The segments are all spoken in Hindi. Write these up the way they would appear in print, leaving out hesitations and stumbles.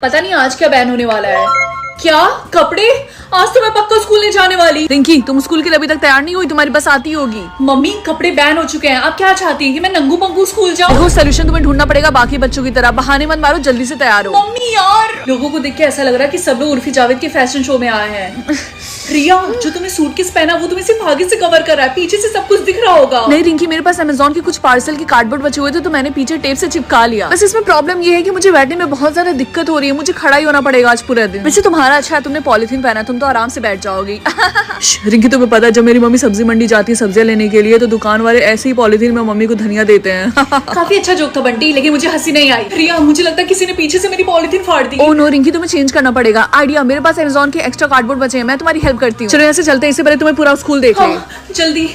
पता नहीं आज क्या बैन होने वाला है। क्या कपड़े? आज तो मैं पक्का स्कूल नहीं जाने वाली। रिंकी, तुम स्कूल के लिए अभी तक तैयार नहीं हुई? तुम्हारी बस आती होगी। मम्मी, कपड़े बैन हो चुके हैं। आप क्या चाहती हैं कि मैं नंगू पंगू स्कूल जाऊँ? देखो, सोल्यूशन तुम्हें ढूंढना पड़ेगा बाकी बच्चों की तरह। बहाने मत मारो, जल्दी से तैयार हो। मम्मी यार, लोगों को देख के ऐसा लग रहा है कि सब लोग उर्फी जावेद के फैशन शो में आए हैं। रिया, जो तुमने सूटकेस पहना वो तुम्हें सिर्फ आगे से कवर कर रहा है, पीछे से सब कुछ दिख रहा होगा। नहीं रिंकी, मेरे पास अमेज़न के कुछ पार्सल के कार्डबोर्ड बचे हुए थे तो मैंने पीछे टेप से चिपका लिया। बस इसमें प्रॉब्लम ये है कि मुझे बैठने में बहुत ज्यादा दिक्कत हो रही है। मुझे खड़ा ही होना पड़ेगा आज पूरे दिन। वैसे तुम्हारा अच्छा है, तुमने पॉलिथीन पहना, तुम तो आराम से बैठ जाओगी। रिंकी, तुम्हें पता है जब मेरी मम्मी सब्जी मंडी जाती है सब्जियां लेने के लिए तो दुकान वाले ऐसे ही पॉलिथीन में मम्मी को धनिया देते हैं। काफी अच्छा जोक था बंटी, लेकिन मुझे हंसी नहीं आई। रिया, मुझे लगता है किसी ने पीछे से मेरी पॉलिथीन फाड़ दी। ओह नो रिंकी, तुम्हें चेंज करना पड़ेगा। आइडिया, मेरे पास अमेज़न के एक्स्ट्रा कार्डबोर्ड बचे हैं, मैं तुम्हारी हेल्प करती हूँ। चलो यहाँ से चलते हैं, इससे पहले तुम्हें पूरा स्कूल देख ले। जल्दी।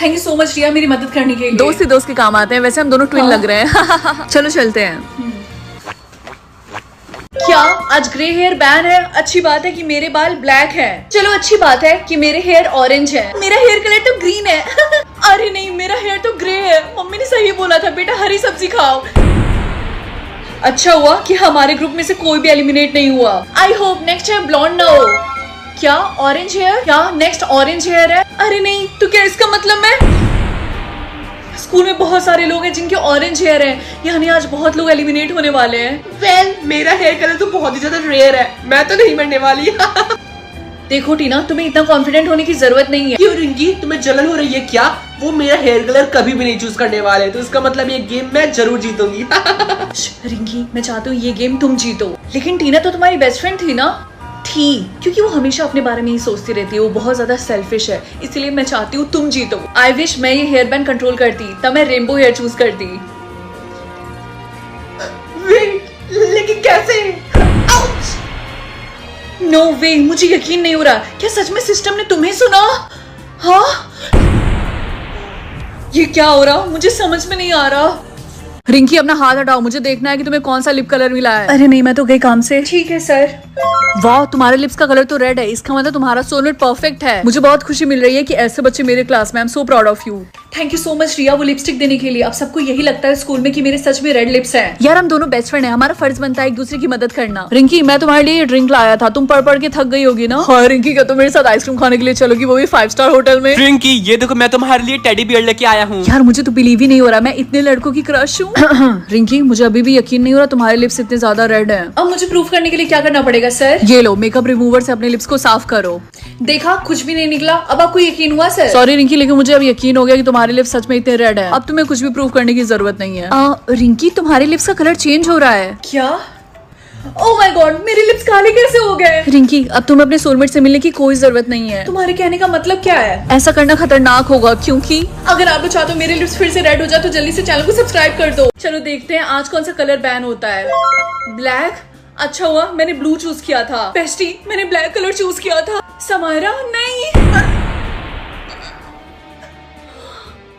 थैंक यू सो मच रिया, मेरी मदद करने के लिए। दोस्त ही दोस्त के काम आते हैं। वैसे हम दोनों ट्विन लग रहे हैं। चलो चलते हैं। क्या आज ग्रे हेयर बैन है? अच्छी बात है कि मेरे बाल ब्लैक हैं। चलो अच्छी बात है कि मेरे हेयर ऑरेंज है। मेरा हेयर कलर तो ग्रीन है। अरे नहीं, मेरा हेयर तो ग्रे है। मम्मी ने सही बोला था, बेटा हरी सब्जी खाओ। अच्छा हुआ कि हमारे ग्रुप में से कोई भी एलिमिनेट नहीं हुआ। I hope next time blonde ना हो। क्या ऑरेंज हेयर? क्या नेक्स्ट ऑरेंज हेयर है? अरे नहीं, तो क्या इसका मतलब मैं स्कूल में बहुत सारे लोग हैं जिनके ऑरेंज हेयर है, यानी आज बहुत लोग एलिमिनेट होने वाले हैं। वेल, मेरा हेयर कलर तो बहुत ही ज्यादा रेयर है, मैं तो नहीं मरने वाली। देखो टीना, तुम्हें इतना कॉन्फिडेंट होने की जरूरत नहीं है। क्यों रिंकी, तुम्हें जलन हो रही है क्या? वो मेरा हेयर कलर कभी भी नहीं चूज करने वाले, तो इसका मतलब ये गेम मैं जरूर जीतूंगी। रिंकी, मैं चाहती हूँ ये गेम तुम जीतो। लेकिन टीना तो तुम्हारी बेस्ट फ्रेंड थी ना? थी, क्योंकि वो हमेशा अपने बारे में ही सोचती रहती है। वो बहुत ज्यादा सेल्फिश है, इसलिए मैं चाहती हूँ तुम जीतो। आई विश मैं ये हेयर बैंड कंट्रोल करती, तब मैं रेनबो हेयर चूज करती। लेकिन कैसे? नो वे, मुझे यकीन नहीं हो रहा। क्या सच में सिस्टम ने तुम्हें सुना? हाँ, ये क्या हो रहा? मुझे समझ में नहीं आ रहा। रिंकी, अपना हाथ हटाओ, मुझे देखना है कि तुम्हें कौन सा लिप कलर मिला है। अरे नहीं, मैं तो गई काम से। ठीक है सर। वाह, तुम्हारे लिप्स का कलर तो रेड है, इसका मतलब तुम्हारा सोलमेट परफेक्ट है। मुझे बहुत खुशी मिल रही है कि ऐसे बच्चे मेरे क्लास में। I am so proud of you. Thank you so much Riya, वो लिपस्टिक देने के लिए। अब सबको यही लगता है स्कूल में कि मेरे सच में रेड लिप्स हैं। यार, हम दोनों बेस्ट फ्रेंड हैं, हमारा फर्ज बनता है एक दूसरे की मदद करना। रिंकी, मैं तुम्हारे लिए ड्रिंक लाया था, तुम पढ़ पढ़ के थक गई होगी ना? हाँ रिंकी, क्या तुम मेरे साथ आइसक्रीम खाने के लिए चलोगी, वो भी 5 स्टार होटल में? रिंकी, ये देखो, मैं तुम्हारे लिए टेडी बियर लेके आया हूँ। यार, मुझे तो बिलीव ही नहीं हो रहा, मैं इतने लड़कों की क्रश हूँ। रिंकी, मुझे अभी भी यकीन नहीं हो रहा तुम्हारे लिप्स इतने ज्यादा रेड हैं। अब मुझे प्रूफ करने के लिए क्या करना पड़ेगा सर? ये लो, मेकअप रिमूवर से अपने लिप्स को साफ करो। देखा, कुछ भी नहीं निकला। अब आपको यकीन हुआ सर? सॉरी रिंकी, लेकिन मुझे अब यकीन हो गया कि तुम्हारे लिप्स सच में इतने रेड हैं। अब तुम्हें कुछ भी प्रूव करने की जरूरत नहीं है। रिंकी, तुम्हारे लिप्स का कलर चेंज हो रहा है। क्या? ओह माय गॉड, मेरे लिप्स काले कैसे हो गए? रिंकी, अब तुम्हें अपने सोलमेट से मिलने की कोई जरूरत नहीं है। तुम्हारे कहने का मतलब क्या है? ऐसा करना खतरनाक होगा, क्योंकि अगर आप चाहते हो मेरे लिप्स फिर से रेड हो जाए तो जल्दी से चैनल को सब्सक्राइब कर दो। चलो देखते हैं आज कौन सा कलर बैन होता है। ब्लैक? अच्छा हुआ मैंने ब्लू चूज किया था। बेस्टी, मैंने ब्लैक कलर चूज किया था। समायरा, नहीं,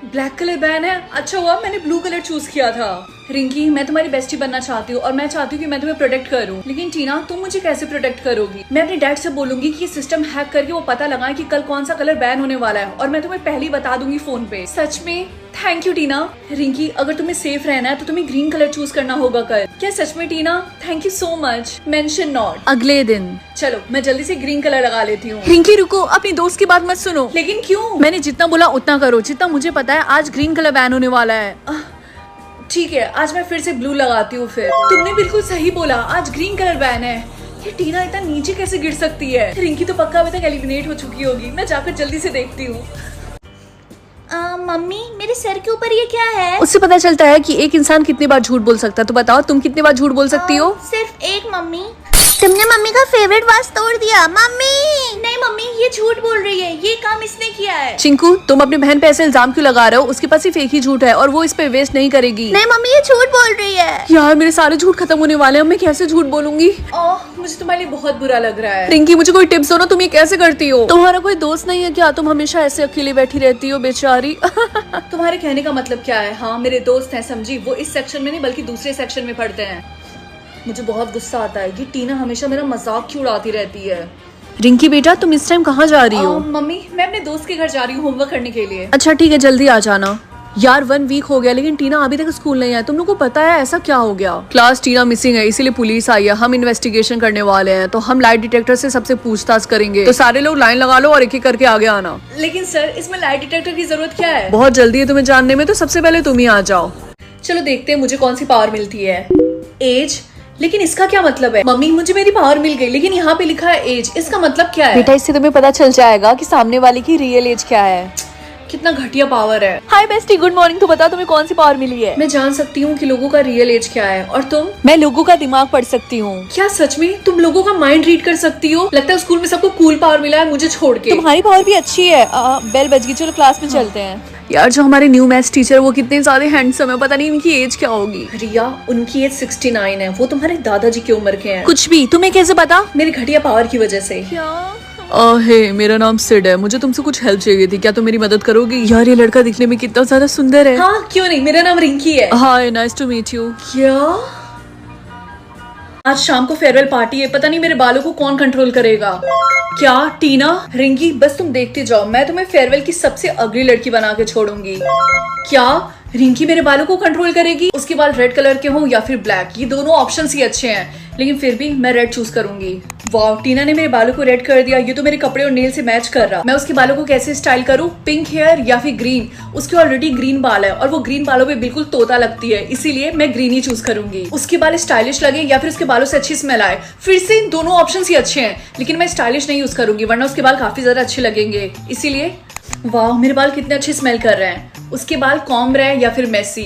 ब्लैक कलर बैन है। अच्छा हुआ मैंने ब्लू कलर चूज किया था। रिंकी, मैं तुम्हारी बेस्टी बनना चाहती हूँ और मैं चाहती हूँ कि मैं तुम्हें प्रोटेक्ट करूँ। लेकिन टीना, तुम मुझे कैसे प्रोटेक्ट करोगी? मैं अपने डैड से बोलूंगी कि ये सिस्टम हैक करके वो पता लगाए कि कल कौन सा कलर बैन होने वाला है, और मैं तुम्हें पहले ही बता दूंगी फोन पे। सच में? थैंक यू टीना। रिंकी, अगर तुम्हें सेफ रहना है तो तुम्हें ग्रीन कलर चूज करना होगा कल। क्या सच में Tina? Thank you so much. Mention not. अगले दिन। चलो मैं जल्दी से ग्रीन कलर लगा लेती हूँ। रिंकी रुको, अपनी दोस्त की बात मत सुनो। लेकिन क्यों? मैंने जितना बोला उतना करो। जितना मुझे पता है आज ग्रीन कलर बैन होने वाला है। ठीक है, आज मैं फिर से ब्लू लगाती हूँ। फिर तुमने बिल्कुल सही बोला, आज ग्रीन कलर बैन है। ये टीना इतना नीचे कैसे गिर सकती है? रिंकी तो पक्का अभी तक एलिमिनेट हो चुकी होगी। मैं जाकर जल्दी से देखती हूँ। मम्मी, मेरे सर के ऊपर ये क्या है? उससे पता चलता है कि एक इंसान कितनी बार झूठ बोल सकता है। तो बताओ, तुम कितनी बार झूठ बोल सकती हो? सिर्फ एक मम्मी। तुमने मम्मी का फेवरेट वाज तोड़ दिया। मम्मी नहीं मम्मी, ये झूठ बोल रही है। ये काम इसने किया है। चिंकू, तुम अपनी बहन पे ऐसे इल्जाम क्यों लगा रहे हो? उसके पास सिर्फ एक ही झूठ है और वो इस पे वेस्ट नहीं करेगी। नहीं मम्मी, ये झूठ बोल रही है। यार, मेरे सारे झूठ खत्म होने वाले हैं, मैं कैसे झूठ बोलूंगी? मुझे तुम्हारे लिए बहुत बुरा लग रहा है। रिंकी, मुझे कोई टिप्स दो ना, तुम ये कैसे करती हो? तुम्हारा कोई दोस्त नहीं है क्या? तुम हमेशा ऐसे अकेली बैठी रहती हो, बेचारी। तुम्हारे कहने का मतलब क्या है? हाँ, मेरे दोस्त हैं, समझी। वो इस सेक्शन में नहीं बल्कि दूसरे सेक्शन में पढ़ते हैं। मुझे बहुत गुस्सा आता है, ये टीना हमेशा मेरा मजाक क्यों उड़ाती रहती है। रिंकी बेटा, तुम इस टाइम कहाँ जा रही हो? मम्मी, मैं अपने दोस्त के घर जा रही हूँ होमवर्क करने के लिए। अच्छा ठीक है, जल्दी आ जाना। यार 1 वीक हो गया लेकिन टीना अभी तक स्कूल नहीं आया। तुम लोग को पता है ऐसा क्या हो गया? क्लास टीना मिसिंग है, इसीलिए पुलिस आई है। हम इन्वेस्टिगेशन करने वाले हैं, तो हम लाइट डिटेक्टर से सबसे पूछताछ करेंगे। तो सारे लोग लाइन लगा लो और एक एक करके आगे आना। लेकिन सर इसमें लाइट डिटेक्टर की जरूरत क्या है? बहुत जल्दी है तुम्हें जानने में, तो सबसे पहले तुम ही आ जाओ। चलो देखते हैं मुझे कौन सी पावर मिलती है। एज, लेकिन इसका क्या मतलब है? मम्मी मुझे मेरी पावर मिल गई, लेकिन यहाँ पे लिखा है एज, इसका मतलब क्या है? बेटा इससे तुम्हें पता चल जाएगा कि सामने वाले की रियल एज क्या है। कितना घटिया पावर है। हाय बेस्टी, गुड मॉर्निंग। तो बता तुम्हें कौन सी पावर मिली है? मैं जान सकती हूँ कि लोगों का रियल एज क्या है। और तुम? मैं लोगों का दिमाग पढ़ सकती हूँ। क्या सच में तुम लोगों का माइंड रीड कर सकती हो? लगता है स्कूल में सबको कूल पावर मिला है, मुझे छोड़ के। तुम्हारी पावर भी अच्छी है। बेल बज गई, चलो क्लास में चलते हैं। यार जो हमारे न्यू मैथ्स टीचर वो कितने ज्यादा हैंडसम है, पता नहीं इनकी एज क्या होगी। रिया, उनकी एज 69 है। वो तुम्हारे दादाजी की उम्र के हैं। कुछ भी, तुम्हें कैसे पता? मेरी घटिया पावर की वजह से। हे, मेरा नाम सिड है, मुझे तुमसे कुछ हेल्प चाहिए थी, क्या तुम मेरी मदद करोगी? यार ये लड़का दिखने में कितना ज्यादा सुंदर है। हाँ क्यों नहीं, मेरा नाम रिंकी है। हाय, नाइस टू मीट यू। क्या आज शाम को फेयरवेल पार्टी है, पता नहीं मेरे बालों को कौन कंट्रोल करेगा। क्या टीना? रिंकी बस तुम देखते जाओ, मैं तुम्हें फेयरवेल की सबसे अगली लड़की बना के छोड़ूंगी। क्या रिंकी मेरे बालों को कंट्रोल करेगी? उसके बाल रेड कलर के हों या फिर ब्लैक, ये दोनों ऑप्शंस ही अच्छे हैं, लेकिन फिर भी मैं रेड चूज करूंगी। वाह, टीना ने मेरे बालों को रेड कर दिया, ये तो मेरे कपड़े और नेल से मैच कर रहा। मैं उसके बालों को कैसे स्टाइल करूँ? पिंक हेयर या फिर ग्रीन? उसके ऑलरेडी ग्रीन बाल है और वो ग्रीन बालों पे बिल्कुल तोता लगती है, इसीलिए मैं ग्रीन ही चूज करूंगी। उसके बाल स्टाइलिश लगे या फिर उसके बालों से अच्छी स्मेल आए, फिर से दोनों ऑप्शन ही अच्छे हैं, लेकिन मैं स्टाइलिश नहीं यूज करूंगी वरना उसके बाल काफी ज्यादा अच्छे लगेंगे, इसीलिए। वाह, मेरे बाल कितने अच्छे स्मेल कर रहे हैं। उसके बाल कॉम्ब रहे या फिर मेसी?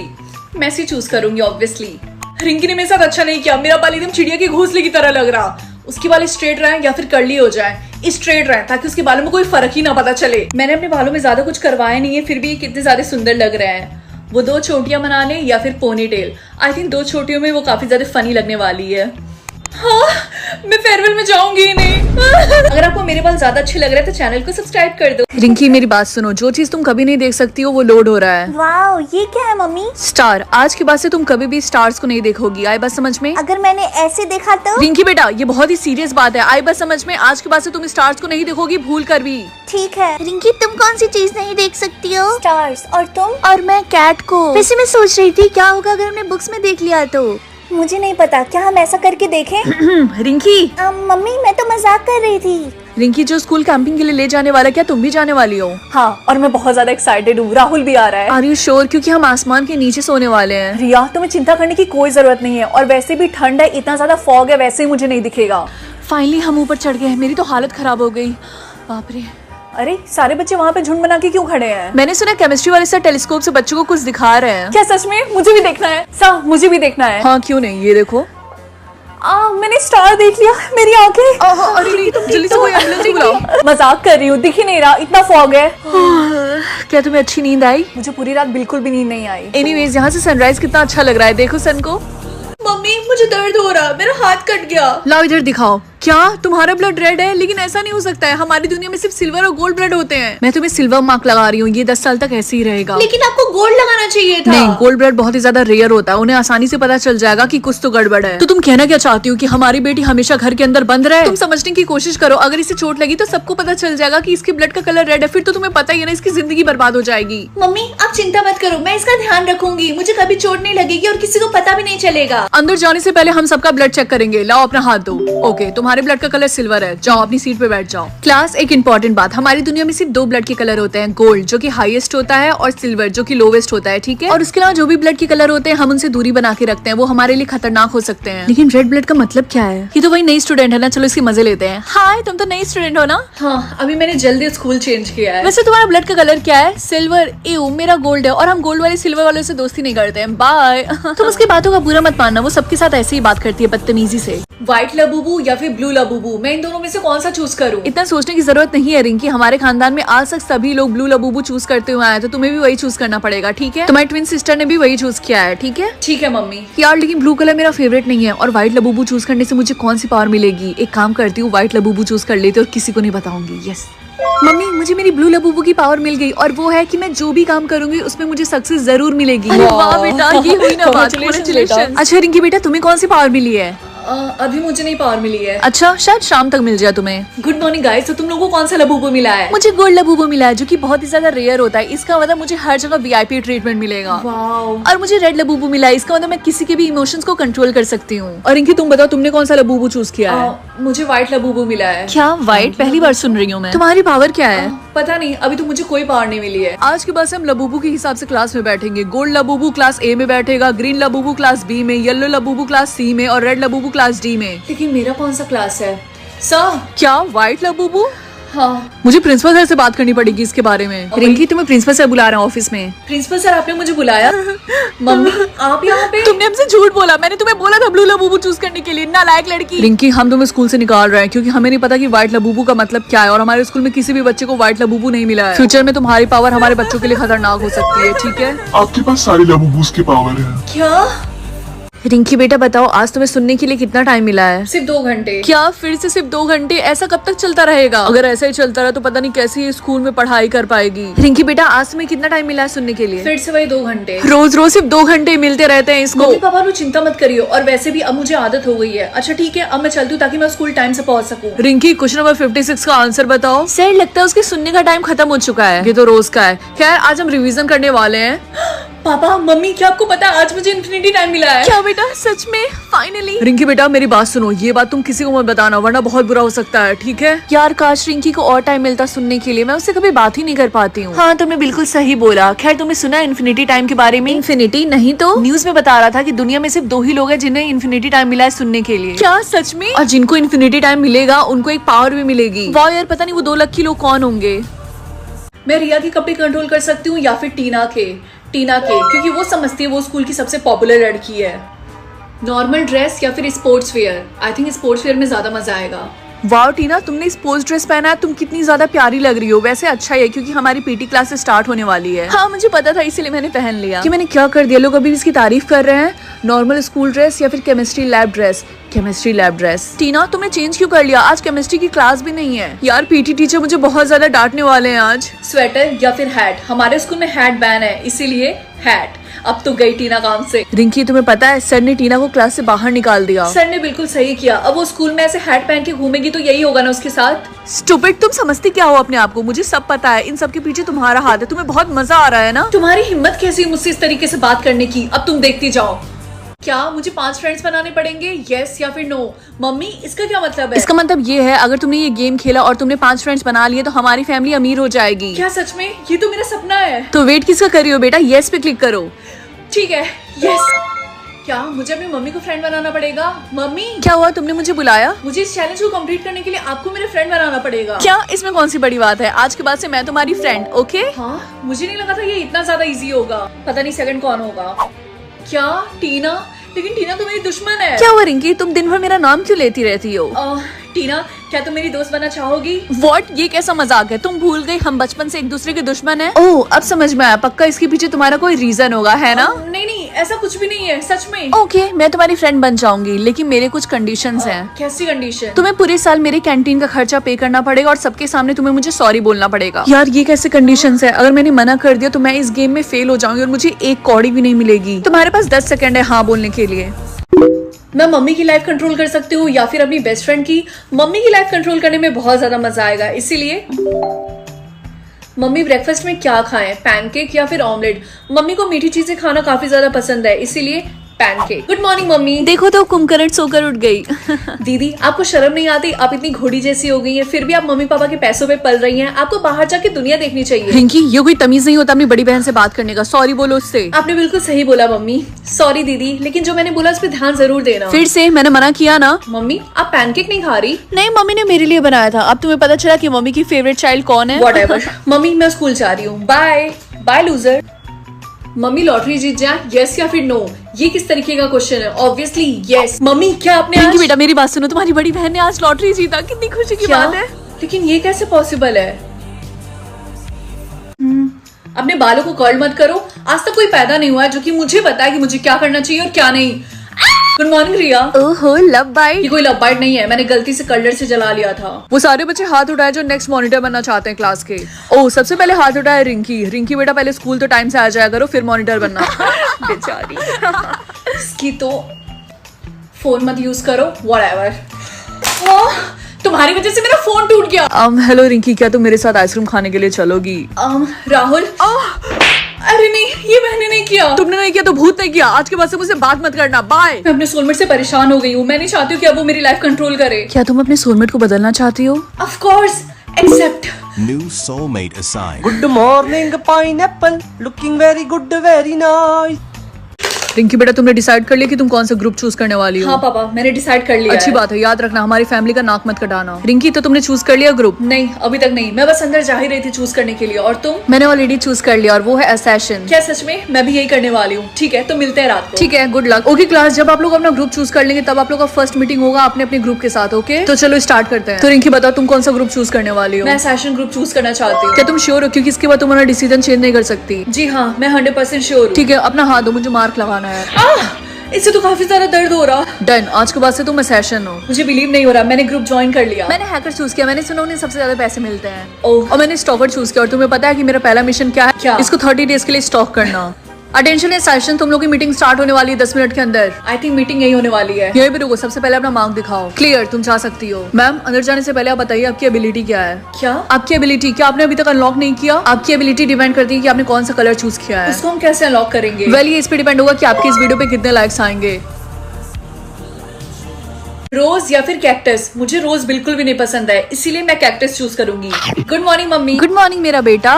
मेसी चूज करूंगी ऑब्वियसली। रिंकी ने मेरे साथ अच्छा नहीं किया, मेरा बाल एकदम चिड़िया के घोंसले की तरह लग रहा। उसके बाल स्ट्रेट रहे या फिर कर्ली हो जाए। स्ट्रेट रहे ताकि उसके बालों में कोई फर्क ही ना पता चले। मैंने अपने बालों में ज्यादा कुछ करवाया नहीं है, फिर भी कितने ज्यादा सुंदर लग रहे हैं। वो 2 चोटियां बना ले या फिर पोनी टेल? आई थिंक 2 चोटियों में वो काफी ज्यादा फनी लगने वाली है। हाँ, मैं फेयरवेल में जाऊंगी ही नहीं। अगर आपको मेरे बाल ज्यादा अच्छे लग रहे हैं तो चैनल को सब्सक्राइब कर दो। रिंकी मेरी बात सुनो, जो चीज तुम कभी नहीं देख सकती हो वो लोड हो रहा है। वाओ, ये क्या है मम्मी? स्टार। आज के बाद से तुम कभी भी स्टार्स को नहीं देखोगी, आई बात समझ में? अगर मैंने ऐसे देखा तो? रिंकी बेटा, ये बहुत ही सीरियस बात है, आई बात समझ में? आज के बाद से तुम स्टार्स को नहीं देखोगी, भूल कर भी। ठीक है। रिंकी, तुम कौन सी चीज नहीं देख सकती हो? स्टार्स। और तुम? और मैं कैट को। वैसे मैं सोच रही थी क्या होगा अगर हमने बुक्स में देख लिया तो। मुझे नहीं पता, क्या हम ऐसा करके देखें? रिंकी। मम्मी मैं तो मजाक कर रही थी। रिंकी, जो स्कूल कैंपिंग के लिए ले जाने वाला, क्या तुम भी जाने वाली हो? हाँ, और मैं बहुत ज्यादा एक्साइटेड हूँ, राहुल भी आ रहा है। Are you sure? क्योंकि हम आसमान के नीचे सोने वाले हैं। रिया, तुम्हें चिंता करने की कोई जरूरत नहीं है, और वैसे भी ठंड है, इतना ज्यादा फॉग है, वैसे ही मुझे नहीं दिखेगा। फाइनली हम ऊपर चढ़ गए, मेरी तो हालत खराब हो गई। बाप रे। अरे सारे बच्चे वहाँ पे झुंड बना के क्यों खड़े हैं? मैंने सुना केमिस्ट्री वाले सर टेलीस्कोप से बच्चों को कुछ दिखा रहे हैं। क्या सच में? मुझे भी देखना है। मुझे भी देखना है। हाँ क्यों नहीं, ये देखो। मैंने स्टार देख लिया, मेरी आंखें। अरे जल्दी से कोई एम्बुलेंस बुलाओ। मजाक कर रही हूँ, दिख ही नहीं रहा, इतना फॉग है। क्या तुम्हें अच्छी नींद आई? मुझे पूरी रात बिल्कुल भी नींद नहीं आई। एनीवेज, यहाँ से सनराइज कितना अच्छा लग रहा है, देखो सन को। मम्मी मुझे दर्द हो रहा, मेरा हाथ कट गया। लाओ इधर दिखाओ। क्या तुम्हारा ब्लड रेड है? लेकिन ऐसा नहीं हो सकता है, हमारी दुनिया में सिर्फ सिल्वर और गोल्ड ब्लड होते हैं। मैं तुम्हें सिल्वर मार्क लगा रही हूँ, ये 10 साल तक ऐसे ही रहेगा। लेकिन आपको गोल्ड लगाना चाहिए था। नहीं, गोल्ड ब्लड बहुत ही ज्यादा रेयर होता है, उन्हें आसानी से पता चल जाएगा कि कुछ तो गड़बड़ है। तो तुम कहना क्या चाहती हो कि हमारी बेटी हमेशा घर के अंदर बंद रहे? तुम समझने की कोशिश करो, अगर इसे चोट लगी तो सबको पता चल जाएगा कि इसके ब्लड का कलर रेड है, फिर तो तुम्हें पता ही है ना, इसकी जिंदगी बर्बाद हो जाएगी। मम्मी आप चिंता मत करो, मैं इसका ध्यान रखूंगी, मुझे कभी चोट नहीं लगेगी और किसी को पता भी नहीं चलेगा। अंदर जाने से पहले हम सबका ब्लड चेक करेंगे। लाओ अपना हाथ दो। ओके, तुम्हारे ब्लड का कलर सिल्वर है, जाओ अपनी सीट पे बैठ जाओ। क्लास, एक इंपॉर्टेंट बात, हमारी दुनिया में सिर्फ 2 ब्लड के कलर होते हैं, गोल्ड जो कि हाईएस्ट होता है और सिल्वर जो कि लोवेस्ट होता है, ठीक है? और उसके अलावा जो भी ब्लड के कलर होते हैं हम उनसे दूरी बना के रखते हैं, वो हमारे लिए खतरनाक हो सकते हैं। लेकिन रेड ब्लड का मतलब क्या है? ये तो वही नई स्टूडेंट है ना, चलो इसके मजे लेते हैं। हाय, तुम तो नई स्टूडेंट हो ना? हाँ, अभी मैंने जल्दी स्कूल चेंज किया है। वैसे तुम्हारा ब्लड का कलर क्या है? सिल्वर। एव, मेरा गोल्ड है और हम गोल्ड वाले सिल्वर वालों से दोस्ती नहीं करते हैं, बाय। तुम उसकी बातों का बुरा मत मानना, वो सबके साथ ऐसे ही बात करती है, बदतमीजी से। व्हाइट लबूबू या फिर ब्लू लबूबू, मैं इन दोनों में से कौन सा चूज करूं? इतना सोचने की जरूरत नहीं है रिंकी, हमारे खानदान में आज तक सभी लोग ब्लू लबूबू चूज करते हुए आए, तो तुम्हें भी वही चूज करना पड़ेगा, ठीक है? तुम्हारी ट्विन सिस्टर ने भी वही चूज किया है, ठीक है? ठीक है मम्मी। यार लेकिन ब्लू कलर मेरा फेवरेट नहीं है, और व्हाइट लबूबू चूज करने से मुझे कौन सी पावर मिलेगी? एक काम करती हूँ, व्हाइट लबूबू चूज कर लेती हूँ और किसी को नहीं बताऊंगी। यस मम्मी, मुझे मेरी ब्लू लबूबू की पावर मिल गई, और वो है कि मैं जो भी काम करूंगी उसमें मुझे सक्सेस जरूर मिलेगी। अरे वाह बेटा, ये हुई ना बात। अच्छा रिंकी बेटा, तुम्हें कौन सी पावर मिली है? अभी मुझे नहीं पावर मिली है। अच्छा, शायद शाम तक मिल जाए तुम्हें। Good morning guys. तो तुम लोगों को कौन सा लबूबू मिला है? मुझे गोल्ड लबूबू मिला है, जो कि बहुत ही ज्यादा रेयर होता है। इसका मतलब मुझे हर जगह VIP ट्रीटमेंट मिलेगा। वाओ। और मुझे रेड लबूबू मिला है, इसका मतलब मैं किसी के भी इमोशंस को कंट्रोल कर सकती हूँ। और इनकी तुम बताओ, तुमने कौन सा लबूबू चूज किया है? मुझे व्हाइट लबूबू मिला है। क्या व्हाइट? पहली बार सुन रही हूँ मैं। तुम्हारी पावर क्या है? पता नहीं, अभी तो मुझे कोई पावर नहीं मिली है। आज के बाद से हम लबूबू के हिसाब से क्लास में बैठेंगे। गोल्ड लबूबू क्लास A में बैठेगा, ग्रीन लबूबू क्लास B में, येलो लबूबू क्लास C में और रेड लबूबू क्लास D में। लेकिन मेरा कौन सा क्लास है? सर। क्या व्हाइट लबूबू? हाँ। मुझे प्रिंसिपल सर से बात करनी पड़ेगी इसके बारे में। रिंकी, तुम्हें प्रिंसिपल सर बुला रहे हैं ऑफिस में। प्रिंसिपल सर, आपने मुझे बुलाया? मम्मी, आप यहाँ पे? तुमने हमसे झूठ बोला। मैंने तुम्हें बोला था ब्लू लबूबू चूज करने के लिए, नालायक लड़की। रिंकी, हम तुम्हें स्कूल से निकाल रहे हैं क्योंकि हमें नहीं पता कि व्हाइट लबूबू का मतलब क्या है, और हमारे स्कूल में किसी भी बच्चे को व्हाइट लबूबू नहीं मिला है। फ्यूचर में तुम्हारी पावर हमारे बच्चों के लिए खतरनाक हो सकती है, ठीक है? आपके पास सारी लबूबूस की पावर है। क्या? रिंकी बेटा बताओ, आज तुम्हें सुनने के लिए कितना टाइम मिला है? सिर्फ 2 घंटे। क्या फिर से सिर्फ 2 घंटे? ऐसा कब तक चलता रहेगा? अगर ऐसा ही चलता रहा तो पता नहीं कैसे ये स्कूल में पढ़ाई कर पाएगी। रिंकी बेटा, आज तुम्हें कितना टाइम मिला है सुनने के लिए? फिर से वही 2 घंटे। रोज रोज सिर्फ 2 घंटे मिलते रहते हैं इसको। मम्मी पापा, नो चिंता मत करियो, और वैसे भी अब मुझे आदत हो गई है। अच्छा ठीक है, अब मैं चलती हूँ ताकि मैं स्कूल टाइम से पहुँच सकूँ। रिंकी, क्वेश्चन नंबर 56 का आंसर बताओ। सर, लगता है उसके सुनने का टाइम खत्म हो चुका है। ये तो रोज का है। खैर, आज हम रिवीजन करने वाले हैं। पापा मम्मी, क्या आपको पता है आज मुझे इन्फिनिटी टाइम मिला है? क्या बेटा, सच में? फाइनली। रिंकी बेटा, मेरी बात सुनो, ये बात तुम किसी को मत बताना, वरना बहुत बुरा हो सकता है, ठीक है? यार, काश रिंकी को और टाइम मिलता सुनने के लिए। मैं उससे कभी बात ही नहीं कर पाती हूँ। हाँ, तुमने बिल्कुल सही बोला। खैर, तुमने सुना इन्फिनिटी टाइम के बारे में? इन्फिनिटी नहीं तो न्यूज में बता रहा था कि दुनिया में सिर्फ 2 ही लोग हैं जिन्हें इन्फिनिटी टाइम मिला है सुनने के लिए। क्या सच में? और जिनको इन्फिनिटी टाइम मिलेगा उनको एक पावर भी मिलेगी। वाह यार, पता नहीं वो 2 लकी लोग कौन होंगे। मैं रिया के कपड़े कंट्रोल कर सकती हूँ या फिर टीना के, क्योंकि वो समझती है वो स्कूल की सबसे पॉपुलर लड़की है। नॉर्मल ड्रेस या फिर sports wear? I think sports wear में ज्यादा मजा आएगा। वाह टीना, तुमने स्पोर्ट्स ड्रेस पहना है, तुम कितनी ज्यादा प्यारी लग रही हो। वैसे अच्छा है क्योंकि हमारी PT क्लास स्टार्ट होने वाली है। हाँ, मुझे पता था, इसीलिए मैंने पहन लिया। कि मैंने क्या कर दिया, लोग अभी भी इसकी तारीफ कर रहे हैं। नॉर्मल स्कूल ड्रेस या फिर chemistry lab dress? Chemistry lab dress. Tina, तुमने चेंज क्यों कर लिया? आज केमिस्ट्री की क्लास भी नहीं है। यार, PT टीचर मुझे बहुत ज्यादा डांटने वाले हैं आज। स्वेटर या फिर हैट? हमारे स्कूल में हैट बैन है, इसीलिए हैट। अब तो गई टीना काम से। रिंकी, तुम्हें पता है सर ने टीना को क्लास से बाहर निकाल दिया। सर ने बिल्कुल सही किया। अब वो स्कूल में ऐसे हैट पहन के घूमेगी तो यही होगा ना उसके साथ। स्टूपिड, तुम समझती क्या हो अपने आप को? मुझे सब पता है, इन सब के पीछे तुम्हारा हाथ है। तुम्हें बहुत मजा आ रहा है ना? तुम्हारी हिम्मत कैसी मुझसे इस तरीके से बात करने की? अब तुम देखती जाओ। क्या मुझे 5 फ्रेंड्स बनाने पड़ेंगे? यस या फिर नो? मम्मी, इसका क्या मतलब है? इसका मतलब ये है, अगर तुमने ये गेम खेला और तुमने 5 फ्रेंड्स बना लिए तो हमारी फैमिली अमीर हो जाएगी। क्या सच में? ये तो मेरा सपना है। तो वेट किसका कर रही हो बेटा? यस पे क्लिक करो। ठीक है, यस। क्या मुझे अपनी मम्मी को फ्रेंड बनाना पड़ेगा? मम्मी, क्या हुआ, तुमने मुझे बुलाया? मुझे इस चैलेंज को कंप्लीट करने के लिए आपको मेरे फ्रेंड बनाना पड़ेगा। क्या इसमें कौन सी बड़ी बात है? आज के बाद से मैं तुम्हारी फ्रेंड, ओके? हाँ, मुझे नहीं लगा था ये इतना ज्यादा इजी होगा। पता नहीं सेकंड कौन होगा। क्या टीना? लेकिन टीना तो मेरी दुश्मन है। क्या हुआ रिंकी, तुम दिन भर मेरा नाम क्यों लेती रहती हो? टीना, क्या तुम मेरी दोस्त बनना चाहोगी? What? ये कैसा मजाक है? तुम भूल गई हम बचपन से एक दूसरे के दुश्मन हैं? ओह, अब समझ में आया। पक्का इसके पीछे तुम्हारा कोई रीजन होगा, है ना? नहीं नहीं, ऐसा कुछ भी नहीं है, सच में। ओके, मैं तुम्हारी फ्रेंड बन जाऊंगी, लेकिन मेरे कुछ कंडीशंस हैं। कैसी कंडीशन? तुम्हें पूरे साल मेरे कैंटीन का खर्चा पे करना पड़ेगा और सबके सामने तुम्हें मुझे सॉरी बोलना पड़ेगा। यार, ये कैसे कंडीशंस है? अगर मैंने मना कर दिया तो मैं इस गेम में फेल हो जाऊंगी और मुझे 1 कौड़ी भी नहीं मिलेगी। तुम्हारे पास 10 सेकंड है हाँ बोलने के लिए। मैं मम्मी की लाइफ कंट्रोल कर सकती हूँ या फिर अपनी बेस्ट फ्रेंड की। मम्मी की लाइफ कंट्रोल करने में बहुत ज्यादा मजा आएगा, इसीलिए मम्मी ब्रेकफास्ट में क्या खाएं, पैनकेक या फिर ऑमलेट? मम्मी को मीठी चीजें खाना काफी ज्यादा पसंद है, इसीलिए पैनकेक। Good morning mummy. देखो तो कुंभकर्ण सोकर उठ गई। दीदी, आपको शर्म नहीं आती? आप इतनी घोड़ी जैसी हो गई हैं, फिर भी आप मम्मी पापा के पैसों पे पल रही हैं। आपको बाहर जाके दुनिया देखनी चाहिए। रिंकी, ये कोई तमीज नहीं होता अपनी बड़ी बहन से बात करने का। सॉरी बोलो उससे। आपने बिल्कुल सही बोला मम्मी। सॉरी दीदी, लेकिन जो मैंने बोला उस पर ध्यान जरूर देना। फिर से मैंने मना किया ना। मम्मी, आप पैनकेक नहीं खा रही? नहीं, मम्मी ने मेरे लिए बनाया था। अब तुम्हें पता चला कि मम्मी की फेवरेट चाइल्ड कौन है? Whatever। मम्मी, मैं स्कूल जा रही हूँ। Bye bye loser. Mummy, lottery जीत जाए, यस या फिर नो? ये किस तरीके का क्वेश्चन है? Obviously yes. मम्मी, क्या आपने रिंकी बेटा, मेरी बात सुनो, तुम्हारी बड़ी बहन ने आज लॉटरी जीता। कितनी खुशी की बात है। लेकिन ये कैसे पॉसिबल है? अपने बालों को कर्ल मत करो। आज तक कोई पैदा नहीं हुआ है जो कि मुझे बताए कि मुझे क्या करना चाहिए और क्या नहीं। गुड मॉर्निंग रिया। ओहो, लव बाइट। ये कोई लव बाइट नहीं है, मैंने गलती से कलर से जला लिया था। वो सारे बच्चे हाथ उठाए जो नेक्स्ट मॉनिटर बनना चाहते हैं क्लास के। ओह, सबसे पहले हाथ उठाया रिंकी। रिंकी बेटा, पहले स्कूल तो टाइम से आ जाया करो, फिर मॉनिटर बनना। बेचारी। इसकी तो फोन मत यूज करो, व्हाटएवर। तुम्हारी वजह से मेरा फोन टूट गया। हेलो रिंकी, क्या तुम मेरे साथ आइसक्रीम खाने के लिए चलोगी? राहुल, अरे नहीं, ये मैंने नहीं किया। तुमने नहीं किया तो भूत ने किया। आज के बाद से मुझसे बात मत करना, बाय। मैं अपने सोलमेट से परेशान हो गई हूँ। मैं नहीं चाहती हूँ कि अब वो मेरी लाइफ कंट्रोल करे। क्या तुम अपने सोलमेट को बदलना चाहती हो? Of course, except New soulmate assigned. Good morning pineapple, looking very good, very nice. Rinki बेटा, तुमने डिसाइड कर लिया कि तुम कौन सा ग्रुप चूज करने वाली हो? हाँ पापा, मैंने डिसाइड कर लिया अच्छी बात है, याद रखना हमारी फैमिली का नाक मत कटाना। रिंकी, तो तुमने चूज कर लिया ग्रुप? नहीं, अभी तक नहीं। मैं बस अंदर जा ही रही थी चूज करने के लिए। और तुम? मैंने ऑलरेडी चूज कर लिया और वो है असैसिन। क्या सच में? मैं भी यही करने वाली हूँ। ठीक है, तो मिलते हैं रात को। ठीक है, गुड लक। ओके क्लास, जब आप लोग अपना ग्रुप चूज कर लेंगे तब आप लोग का फर्स्ट मीटिंग होगा अपने अपने ग्रुप के साथ। ओके, तो चलो स्टार्ट करते हैं। तो रिंकी बताओ, तुम कौन सा ग्रुप चूज करने वाली हो? मैं असैसिन ग्रुप चूज करना चाहती हूँ। क्या तुम श्योर हो? क्योंकि इसके बाद तुम अपना डिसीजन चेंज नहीं कर सकती। जी हाँ, मैं 100% श्योर हूँ। ठीक है, अपना हाथ दो, मुझे मार्क लगाना है। इससे तो काफी ज्यादा दर्द हो रहा। डन, आज के बाद से तुम असैसिन हो। मुझे बिलीव नहीं हो रहा, मैंने ग्रुप ज्वाइन कर लिया। मैंने हैकर चूज किया, मैंने सुना उन्हें सबसे ज्यादा पैसे मिलते हैं। ओह। और मैंने स्टॉकर चूज किया। और तुम्हें पता है कि मेरा पहला मिशन क्या है? क्या? इसको 30 डेज के लिए स्टॉक करना। अटेंशन असैसिन, तुम लोग की मीटिंग स्टार्ट होने वाली है 10 मिनट के अंदर। आई थिंक मीटिंग यही होने वाली है। यही भी रुको, सबसे पहले अपना मार्क दिखाओ। क्लियर, तुम जा सकती हो। मैम, अंदर जाने से पहले आप बताइए आपकी एबिलिटी क्या है? क्या? आपकी एबिलिटी क्या आपने अभी तक अनलॉक नहीं किया? आपकी एबिलिटी डिपेंड करती है कि आपने कौन सा कलर चूज किया है। उसको हम कैसे अनलॉक करेंगे? वेल, ये इस पे डिपेंड होगा कि आपके इस वीडियो पे कितने लाइक्स आएंगे। रोज या फिर कैक्टस? मुझे रोज बिल्कुल भी नहीं पसंद है, इसीलिए मैं कैक्टस चूज करूंगी। Good morning mummy. Good morning मेरा बेटा।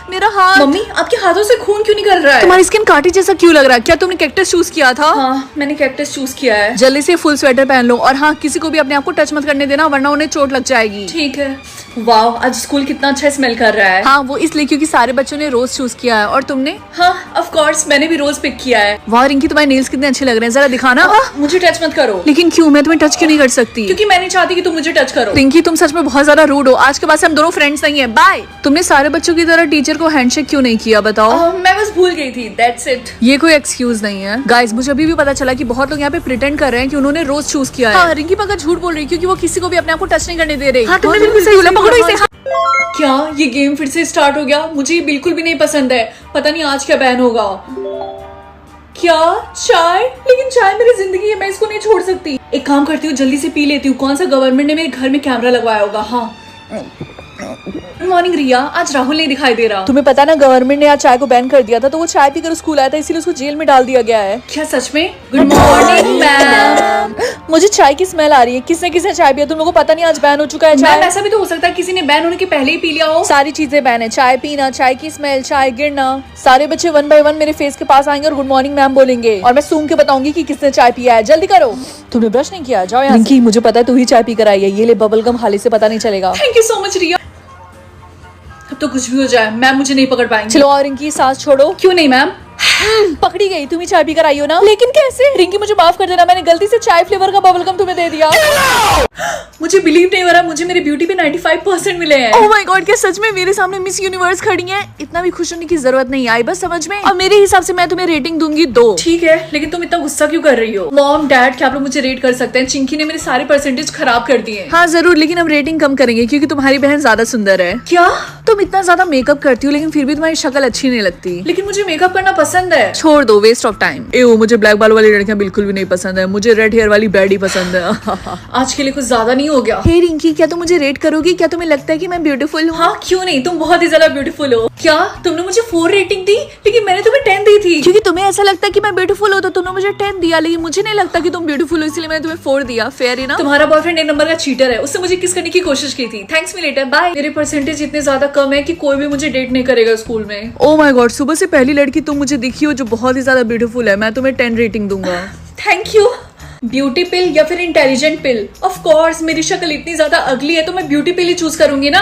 मेरा हाथ। मम्मी, आपके हाथों से खून क्यों निकल रहा है? तुम्हारी स्किन काटी जैसा क्यों लग रहा है? क्या तुमने कैक्टस चूज किया था? हाँ, मैंने कैक्टस चूज किया है। जल्दी से फुल स्वेटर पहन लो। और हाँ, किसी को भी अपने आप को टच मत करने देना, वरना उन्हें चोट लग जाएगी। ठीक है। वाओ, आज स्कूल कितना अच्छा स्मेल कर रहा है। हाँ, वो इसलिए क्योंकि सारे बच्चों ने रोज चूज किया है। और तुमने? हाँ, ऑफ कोर्स, मैंने भी रोज पिक किया है। वाह रिंकी, तुम्हारे नेल्स कितने अच्छे लग रहे हैं, जरा दिखाना। मुझे टच मत करो। लेकिन क्यों? मैं तुम्हें टच क्यों नहीं कर सकती? क्योंकि मैं नहीं चाहती कि तुम मुझे टच करो। रिंकी, तुम सच में बहुत ज्यादा रूड हो। आज के बाद से हम दोनों फ्रेंड्स नहीं है, बाय। तुमने सारे बच्चों की तरह टीचर को हैंडशेक क्यों नहीं किया, बताओ? मैं बस भूल गई थी, दैट्स इट। ये कोई एक्सक्यूज नहीं है। गाइस, मुझे अभी भी पता चला कि बहुत लोग यहाँ पे प्रिटेंड कर रहे हैं कि उन्होंने रोज चूज किया है। हाँ, रिंकी पक्का झूठ बोल रही है क्योंकि वो किसी को भी अपने आप को टच नहीं करने दे रही। हाँ, तुमने बिल्कुल सही बोला, पकड़ो इसे। क्या ये गेम फिर से स्टार्ट हो गया? मुझे ये बिल्कुल भी नहीं पसंद है। पता नहीं आज क्या बैन होगा। क्या चाय? लेकिन चाय मेरी जिंदगी है, मैं इसको नहीं छोड़ सकती। एक काम करती हूँ, जल्दी से पी लेती हूँ। कौन सा गवर्नमेंट ने मेरे घर में कैमरा लगवाया होगा? हाँ। गुड मॉर्निंग रिया, आज राहुल नहीं दिखाई दे रहा। तुम्हें पता ना, गवर्नमेंट ने आज चाय को बैन कर दिया था, तो वो चाय पीकर स्कूल आया था, इसीलिए उसको जेल में डाल दिया गया है। क्या सच में? Good morning ma'am. मुझे चाय की स्मेल आ रही है। किसने किसने चाय पिया? तुम लोगों को पता नहीं आज बैन हो चुका है चाय? ऐसा भी तो हो सकता है किसी ने बैन होने के पहले ही पी लिया हो। सारी चीजें बैन है, चाय पीना, चाय की स्मेल, चाय गिरना। सारे बच्चे 1 बाय 1 मेरे फेस के पास आएंगे और गुड मॉर्निंग मैम बोलेंगे, और मैं सूंघ के बताऊंगी कि किसने चाय पिया है। जल्दी करो। तुमने ब्रश नहीं किया? जाओ यहाँ। रिंकी, मुझे पता है तू ही चाय पी कर आई है। ये ले बबल गम, हाली से पता नहीं चलेगा। थैंक यू सो मच रिया। अब तो कुछ भी हो जाए, मैम मुझे नहीं पकड़ पाएंगी। चलो, और रिंकी सांस छोड़ो। क्यों नहीं मैम? पकड़ी गई। तुम ही चाय पी कर आई हो ना? लेकिन कैसे? रिंकी, मुझे माफ कर देना, मैंने गलती से चाय फ्लेवर का बबल गम तुम्हें दे दिया। मुझे बिलीव नहीं हो रहा, मुझे मेरे ब्यूटी पे 95% मिले हैं। ओह माय गॉड, क्या सच में मेरे सामने मिस यूनिवर्स खड़ी है? इतना भी खुश होने की जरूरत नहीं आई, बस समझ में। और मेरे हिसाब से मैं तुम्हें रेटिंग दूंगी 2। ठीक है, लेकिन तुम इतना गुस्सा क्यों कर रही हो? मॉम डैड, क्या आप लोग मुझे रेट कर सकते हैं? चिंकी ने मेरे सारे परसेंटेज खराब कर दिए। हाँ जरूर, लेकिन हम रेटिंग कम करेंगे क्योंकि तुम्हारी बहन ज्यादा सुंदर है। क्या? तुम इतना ज्यादा मेकअप करती हो लेकिन फिर भी तुम्हारी शक्ल अच्छी नहीं लगती। लेकिन मुझे मेकअप करना पसंद है। छोड़ दो, वेस्ट ऑफ टाइम। मुझे ब्लैक बाल वाली लड़कियां बिल्कुल भी नहीं पसंद है, मुझे रेड हेयर वाली बैड ही पसंद है। आज के लिए कुछ ज्यादा नहीं हो गया? हे रिंकी, क्या तुम मुझे रेट करोगी? क्या तुम्हें लगता है कि मैं ब्यूटीफुल हूँ? हाँ, क्यों नहीं, तुम बहुत ही ज्यादा ब्यूटीफुल हो। क्या तुमने मुझे 4 रेटिंग दी? लेकिन मैंने तुम्हें 10 दी थी। क्योंकि तुम्हें ऐसा लगता है कि मैं ब्यूटीफुल हूँ तो तुमने मुझे 10 दिया, लेकिन मुझे नहीं लगता कि तुम ब्यूटीफुल हो, इसलिए मैंने तुम्हें 4 दिया। फेयर है ना? तुम्हारा बॉयफ्रेंड 1 नंबर का चीटर है, उससे मुझे किस करने की कोशिश की थी। Thanks me later, bye. मेरे परसेंटेज इतने ज्यादा कम है कि कोई भी मुझे डेट नहीं करेगा स्कूल में। ओह माय गॉड, सुबह से पहली लड़की तुम मुझे दिखी हो जो बहुत ही ज्यादा ब्यूटीफुल है। मैं तुम्हें 10 रेटिंग दूंगा। Thank you. ब्यूटी पिल या फिर इंटेलिजेंट पिल? ऑफ कोर्स, मेरी शक्ल इतनी ज्यादा अगली है तो मैं ब्यूटी पिल ही चूज करूंगी ना।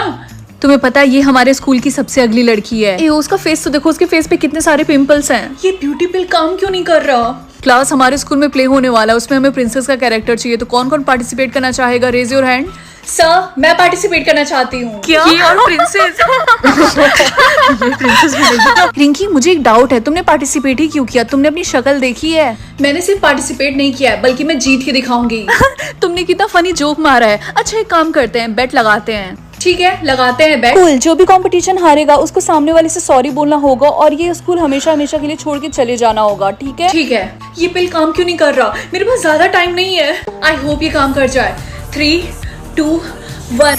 तुम्हें पता है ये हमारे स्कूल की सबसे अगली लड़की है। उसका फेस तो देखो, उसके फेस पे कितने सारे पिंपल्स हैं। ये ब्यूटी पिल काम क्यों नहीं कर रहा? क्लास, हमारे स्कूल में प्ले होने वाला है, उसमें हमें प्रिंसेस का कैरेक्टर चाहिए, तो कौन कौन पार्टिसिपेट करना चाहेगा? Raise your hand. सर, मैं पार्टिसिपेट करना चाहती हूँ। क्या? ये और प्रिंसेस? ये प्रिंसेस भी नहीं। रिंकी, मुझे एक डाउट है, तुमने पार्टिसिपेट ही क्यों किया? तुमने अपनी शक्ल देखी है? मैंने सिर्फ पार्टिसिपेट नहीं किया है, बल्कि मैं जीत के दिखाऊंगी। तुमने कितना फनी जोक मारा है। अच्छा, एक काम करते हैं, बेट लगाते हैं। ठीक है, लगाते हैं बैट। कूल, जो भी कंपटीशन हारेगा उसको सामने वाले से सॉरी बोलना होगा और ये स्कूल हमेशा हमेशा के लिए छोड़ के चले जाना होगा, ठीक है? ठीक है। ये पिल काम क्यों नहीं कर रहा? मेरे पास ज्यादा टाइम नहीं है। आई होप ये काम कर जाए। 3, 2, 1।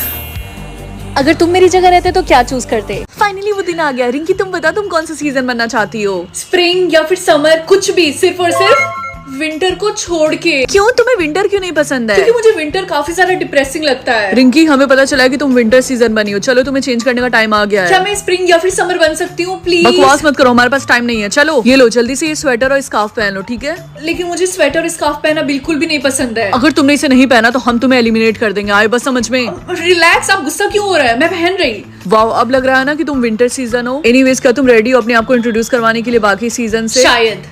अगर तुम मेरी जगह रहते तो क्या चूज करते? फाइनली वो दिन आ गया। रिंकी तुम बता, तुम कौन सा सीजन बनना चाहती हो? स्प्रिंग या फिर समर, कुछ भी, सिर्फ और सिर्फ विंटर को छोड़ के। क्यों, तुम्हें विंटर क्यों नहीं पसंद है? क्योंकि मुझे विंटर काफी ज्यादा डिप्रेसिंग लगता है। रिंकी, हमें पता चला है कि तुम विंटर सीजन बनी हो। चलो, तुम्हें चेंज करने का टाइम आ गया क्या है। मैं स्प्रिंग या फिर समर बन सकती हूँ प्लीज? बकवास मत करो, हमारे पास टाइम नहीं है। चलो, ये लो, जल्दी से ये स्वेटर और स्कार्फ पहन लो, ठीक है? लेकिन मुझे स्वेटर और स्कार्फ पहनना बिल्कुल भी नहीं पसंद है। अगर तुमने इसे नहीं पहना तो हम तुम्हें एलिमिनेट कर देंगे। आए बस समझ में? रिलैक्स, आप गुस्सा क्यों हो रहा है? मैं पहन रही। वाओ, अब लग रहा है ना कि तुम विंटर सीजन हो। एनीवेज, क्या तुम रेडी हो अपने आप को इंट्रोड्यूस करवाने के लिए बाकी सीजन से? शायद।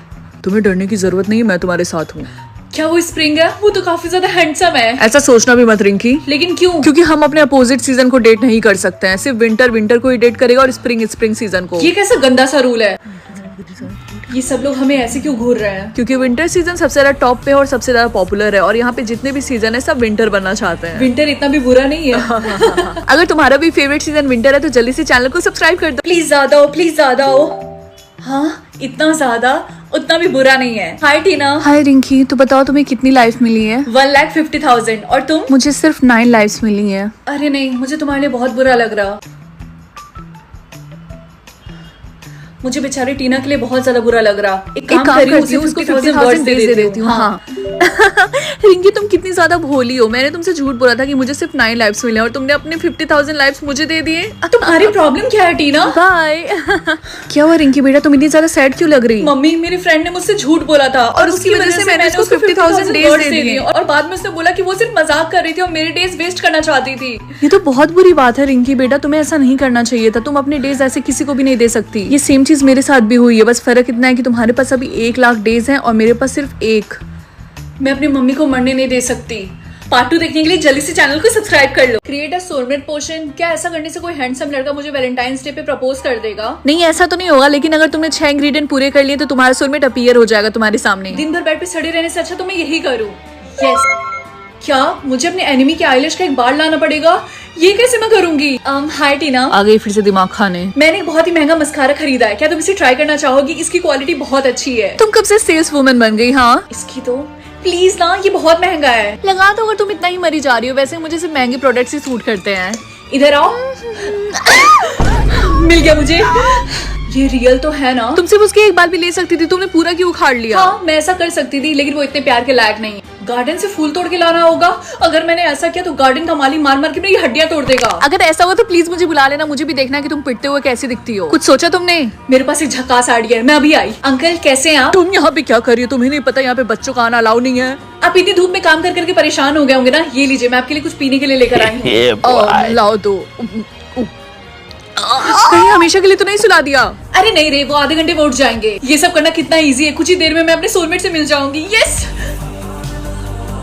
तुम्हें डरने की जरूरत नहीं है, मैं तुम्हारे साथ हूँ। क्या वो स्प्रिंग है? वो तो काफी ज्यादा हैंडसम है। ऐसा सोचना भी मत रिंकी, लेकिन क्यों? क्योंकि हम अपने अपोजिट सीजन को डेट नहीं कर सकते हैं। सिर्फ विंटर को ही डेट करेगा और स्प्रिंग सीजन को। ये कैसा गंदा सा रूल है? ये सब लोग हमें ऐसे क्यों घूर रहे हैं? क्योंकि विंटर सीजन सबसे ज्यादा टॉप पे और सबसे ज्यादा पॉपुलर है और यहाँ पे जितने भी सीजन है सब विंटर बनना चाहते हैं। विंटर इतना भी बुरा नहीं है। अगर तुम्हारा भी फेवरेट सीजन विंटर है तो जल्दी से चैनल को सब्सक्राइब कर दो। प्लीज ज्यादा हो, प्लीज ज्यादा हो। हाँ, इतना ज्यादा उतना भी बुरा नहीं है। हाय टीना। हाय रिंकी, तो बताओ तुम्हें कितनी लाइफ मिली है? 1,50,000। और तुम? मुझे सिर्फ 9 लाइफ्स मिली है। अरे नहीं, मुझे तुम्हारे लिए बहुत बुरा लग रहा। मुझे बेचारी टीना के लिए बहुत ज्यादा बुरा लग रहा। एक काम करती हूँ, उसको 50,000 दे देती हूँ। हाँ। रिंकी, तुम कितनी ज्यादा भोली हो। मैंने तुमसे झूठ बोला था कि मुझे सिर्फ 9 लाइफ्स मिले और तुमने अपने 50,000 लाइफ्स मुझे दे दिए। तुम्हारी प्रॉब्लम क्या है टीना? बाय। क्या हुआ रिंकी बेटा, तुम इतनी ज्यादा सैड क्यों लग रही? मम्मी, मेरी फ्रेंड ने मुझसे झूठ बोला था और उसकी वजह से मैंने उसको 50,000 डेज दे दिए। और बाद में उसने बोला कि वो सिर्फ मजाक कर रही थी और मेरे डेज वेस्ट करना चाहती थी। ये तो बहुत बुरी बात है रिंकी बेटा, तुम्हें ऐसा नहीं करना चाहिए था। तुम अपने डेज ऐसे किसी को भी नहीं दे सकती। ये सेम चीज मेरे साथ भी हुई है, बस फर्क इतना है कि तुम्हारे पास अभी 1 लाख डेज हैं और मेरे पास सिर्फ 1। मैं अपनी मम्मी को मरने नहीं दे सकती। पार्ट 2 देखने के लिए जल्दी से चैनल को सब्सक्राइब कर लो। क्रिएट अ सोलमेट पोशन। क्या ऐसा करने से कोई हैंडसम लड़का मुझे वैलेंटाइंस डे पे प्रपोज कर देगा? नहीं, ऐसा तो नहीं होगा, लेकिन अगर तुमने 6 इंग्रेडिएंट पूरे कर लिए तो तुम्हारा सोलमेट अपीयर हो जाएगा तुम्हारे सामने। दिन भर बेड पे सड़े रहने से अच्छा तो मैं यही करूँ। यस। क्या मुझे अपने एनिमी के आईलैश का एक बार लाना पड़ेगा? ये कैसे मैं करूंगी? हाय टीना। आ गई फिर से दिमाग खाने। मैंने एक बहुत ही महंगा मस्कारा खरीदा है, क्या तुम इसे ट्राई करना चाहोगी? इसकी क्वालिटी बहुत अच्छी है। तुम कब से सेल्स वुमन बन गई? हाँ, इसकी तो प्लीज ना, ये बहुत महंगा है। लगा दो अगर तुम इतना ही मरी जा रही हो। वैसे मुझे सिर्फ महंगे प्रोडक्ट्स ही सूट करते हैं। इधर आओ। मिल गया मुझे। ये रियल तो है ना? तुम सिर्फ उसकी एक बार भी ले सकती थी, तुमने पूरा क्यों उखाड़ लिया? हाँ, मैं ऐसा कर सकती थी, लेकिन वो इतने प्यार के लायक नहीं है। गार्डन से फूल तोड़ के लाना होगा। अगर मैंने ऐसा किया तो गार्डन का माली मार मार के मेरी हड्डियां तोड़ देगा। अगर ऐसा हुआ तो प्लीज मुझे बुला लेना, मुझे भी देखना है कि तुम पिटते हुए कैसे दिखती हो। कुछ सोचा तुमने? मेरे पास एक झकास आइडिया है, मैं अभी आई। अंकल कैसे हैं आप? तुम यहाँ पे क्या कर रही हो? तुम्हें नहीं पता यहाँ पे बच्चों का आना अलाउ नहीं है? आप इतनी धूप में काम कर करके परेशान हो गए होंगे ना। ये लीजिए, मैं आपके लिए कुछ पीने के लिए लेकर आई हूँ। लाओ दो। कहीं हमेशा के लिए तो नहीं सुला दिया? अरे नहीं रे, वो आधे घंटे में उठ जाएंगे। ये सब करना कितना इजी है, कुछ ही देर में मैं अपने सोलमेट से मिल जाऊंगी। यस।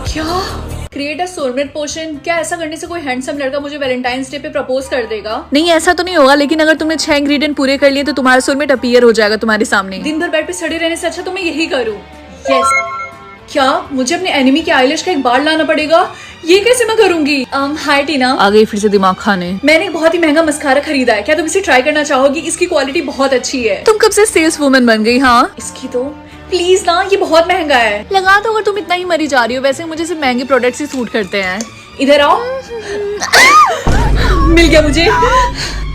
क्या? क्रिएट अ सोलमेट पोशन। क्या ऐसा करने से कोई हैंडसम लड़का मुझे वैलेंटाइंस डे पे प्रपोज कर देगा? नहीं, ऐसा तो नहीं होगा, लेकिन अगर तुमने 6 इंग्रेडिएंट पूरे कर लिए तो तुम्हारा सोलमेट अपीयर हो जाएगा तुम्हारे सामने। दिन भर बेड पे सड़े रहने से अच्छा तो मैं यही करूँ। यस। क्या मुझे अपने एनिमी के आईलैश का एक बार लाना पड़ेगा? ये कैसे मैं करूंगी? हाय टीना। आ गई फिर से दिमाग खाने। मैंने एक बहुत ही महंगा मस्कारा खरीदा है, क्या तुम इसे ट्राई करना चाहोगी? इसकी क्वालिटी बहुत अच्छी है। तुम कब से सेल्स वुमन बन गई? हाँ, इसकी तो प्लीज ना, ये बहुत महंगा है। लगा दो अगर तुम इतना ही मरी जा रही हो। वैसे मुझे सिर्फ महंगे प्रोडक्ट्स ही सूट करते हैं। इधर आओ। मिल गया मुझे।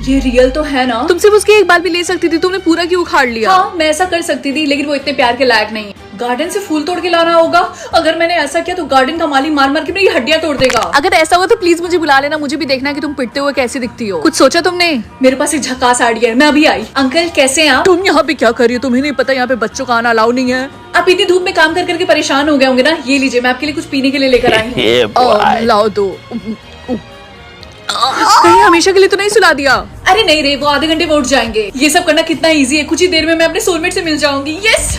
ये रियल तो है ना? तुम सिर्फ उसकी एक बार भी ले सकती थी, तुमने पूरा क्यों उखाड़ लिया? हाँ, मैं ऐसा कर सकती थी, लेकिन वो इतने प्यार के लायक नहीं है। गार्डन से फूल तोड़ के लाना होगा। अगर मैंने ऐसा किया तो गार्डन का माली मार मार के मेरी हड्डियां तोड़ देगा। अगर ऐसा हुआ तो प्लीज मुझे बुला लेना, मुझे भी देखना है कि तुम पिटते हुए कैसे दिखती हो। कुछ सोचा तुमने? मेरे पास एक झकास आइडिया है, मैं अभी आई। अंकल कैसे हैं आप? तुम यहाँ पे क्या कर रही हो? तुम्हें नहीं पता यहाँ पे बच्चों का आना अलाउ नहीं है? आप इतनी धूप में काम कर करके परेशान हो गए होंगे ना। ये लीजिए, मैं आपके लिए कुछ पीने के लिए लेकर आई हूँ। लाओ दो। कहीं हमेशा के लिए तो नहीं सुला दिया? अरे नहीं रे, वो आधे घंटे में उठ जाएंगे। ये सब करना कितना इजी है, कुछ ही देर में मैं अपने सोलमेट से मिल जाऊंगी। यस।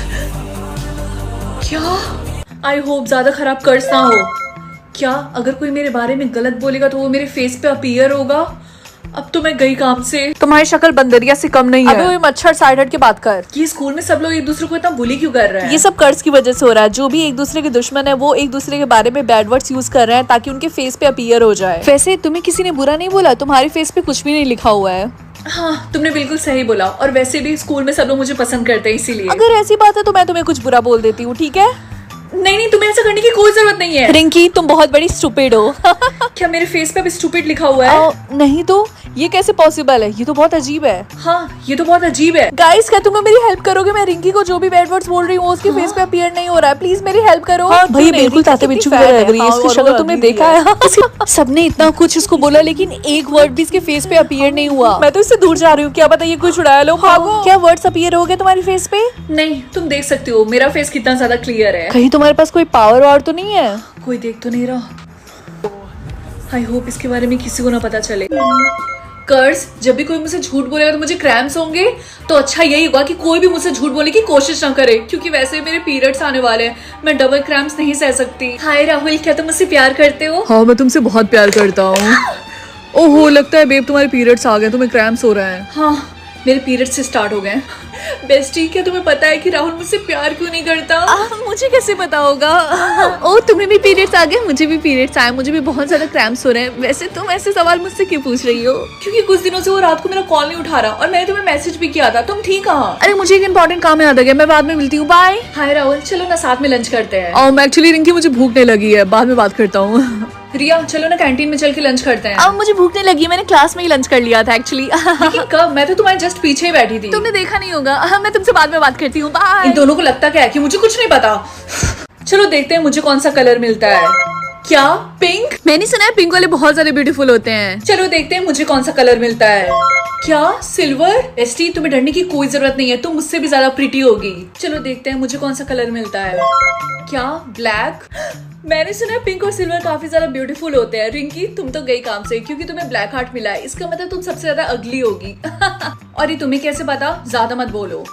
क्या? आई होप ज्यादा खराब कर्स ना हो। क्या अगर कोई मेरे बारे में गलत बोलेगा तो वो मेरे फेस पे अपीयर होगा? अब तो मैं गई काम से। तुम्हारी शक्ल बंदरिया से कम नहीं है। अबे वो मच्छर साइड हट के बात कर। ये स्कूल में सब लोग एक दूसरे को इतना बुली क्यों कर रहे हैं? ये सब कर्ज की वजह से हो रहा है। जो भी एक दूसरे के दुश्मन है वो एक दूसरे के बारे में बैड वर्ड्स यूज कर रहे हैं ताकि उनके फेस पे अपीयर हो जाए। वैसे तुम्हें किसी ने बुरा नहीं बोला? तुम्हारे फेस पे कुछ भी नहीं लिखा हुआ है। हाँ, तुमने बिल्कुल सही बोला। और वैसे भी स्कूल में सब लोग मुझे पसंद करते हैं, इसीलिए। अगर ऐसी बात है तो मैं तुम्हें कुछ बुरा बोल देती हूँ, ठीक है? नहीं, तुम्हें ऐसा करने की कोई जरूरत नहीं है। रिंकी, तुम बहुत बड़ी स्टूपिड हो। क्या मेरे फेस पे अब स्टूपिड लिखा हुआ है? नहीं तो ये कैसे पॉसिबल है? ये तो बहुत अजीब है। हाँ, ये तो बहुत अजीब है। गाइस, क्या तुम मेरी हेल्प करोगे? मैं रिंकी को जो भी बैड वर्ड्स बोल रही हूँ उसके फेस पे अपीयर नहीं हो रहा है। प्लीज मेरी हेल्प करो। भाई बिल्कुल ताते बिच्छू की तरह लग रही है। इसकी शक्ल तुमने देखा है? सबने इतना कुछ इसको बोला लेकिन एक वर्ड भी इसके फेस पे अपीयर नहीं हुआ। मैं तो इससे दूर जा रही हूँ। क्या पता ये कुछ उड़ाया लो। क्या वर्ड्स अपीयर हो गए तुम्हारे फेस पे? नहीं, तुम देख सकते हो मेरा फेस कितना ज्यादा क्लियर है। कहीं तुम्हारे पास कोई पावर वावर तो नहीं है? कोई देख तो नहीं रहा। आई होप इसके बारे में किसी को ना पता चले। कर्स, जब भी कोई मुझसे झूठ बोलेगा तो मुझे क्रैम्स होंगे। तो अच्छा यही होगा कि कोई भी मुझसे झूठ बोलने की कोशिश ना करे, क्योंकि वैसे मेरे पीरियड्स आने वाले हैं। मैं डबल क्रैम्स नहीं सह सकती। हाय राहुल, क्या तुम मुझसे प्यार करते हो? हाँ, मैं तुमसे बहुत प्यार करता हूँ। ओहो, लगता है बेब तुम्हारे पीरियड्स आ गए, तुम्हें क्रैम्स हो रहे हैं। हाँ, मेरे पीरियड से स्टार्ट हो गए। बेस्टी, क्या तुम्हें पता है कि राहुल मुझसे प्यार क्यों नहीं करता? मुझे कैसे पता होगा? ओ, तुम्हें भी पीरियड्स आ गए? मुझे भी पीरियड्स आए। मुझे भी बहुत ज्यादा क्रैम्प्स हो रहे हैं। वैसे तुम ऐसे सवाल मुझसे क्यों पूछ रही हो? क्योंकि कुछ दिनों से वो रात को मेरा कॉल नहीं उठा रहा और मैंने तुम्हें मैसेज भी किया था। तुम ठीक कहाँ? अरे मुझे एक इंपॉर्टेंट काम याद आ गया, मैं बाद में मिलती हूँ। बाय। हाय राहुल, चलो ना साथ में लंच करते हैं। एक्चुअली रिंकी मुझे भूख नहीं लगी है, बाद में बात करता हूँ। रिया, चलो ना कैंटीन में चल के लंच करते हैं। अब मुझे भूख नहीं लगी, मैंने क्लास में ही लंच कर लिया था एक्चुअली। लेकिन कब? मैं तो तुम्हारे जस्ट पीछे ही बैठी थी। तुमने देखा नहीं होगा। मैं तुमसे बाद में बात करती हूँ। बाय। इन दोनों को लगता क्या है कि मुझे कुछ नहीं पता। चलो देखते हैं मुझे कौन सा कलर मिलता है। क्या? पिंक? मैंने सुना है पिंक वाले बहुत ज्यादा ब्यूटीफुल होते हैं। चलो देखते हैं मुझे कौन सा कलर मिलता है। क्या? सिल्वर? बेस्टी, तुम्हें डरने की कोई जरूरत नहीं है, तुम मुझसे भी ज्यादा प्रिटी होगी। चलो देखते हैं मुझे कौन सा कलर मिलता है। क्या? ब्लैक? मैंने सुना है पिंक और सिल्वर काफी ज्यादा ब्यूटीफुल होते हैं। रिंकी, तुम तो गई काम से, क्योंकि तुम्हें ब्लैक हार्ट मिला है। इसका मतलब तुम सबसे ज्यादा अगली होगी। और ये तुम्हें कैसे पता? ज्यादा मत बोलो।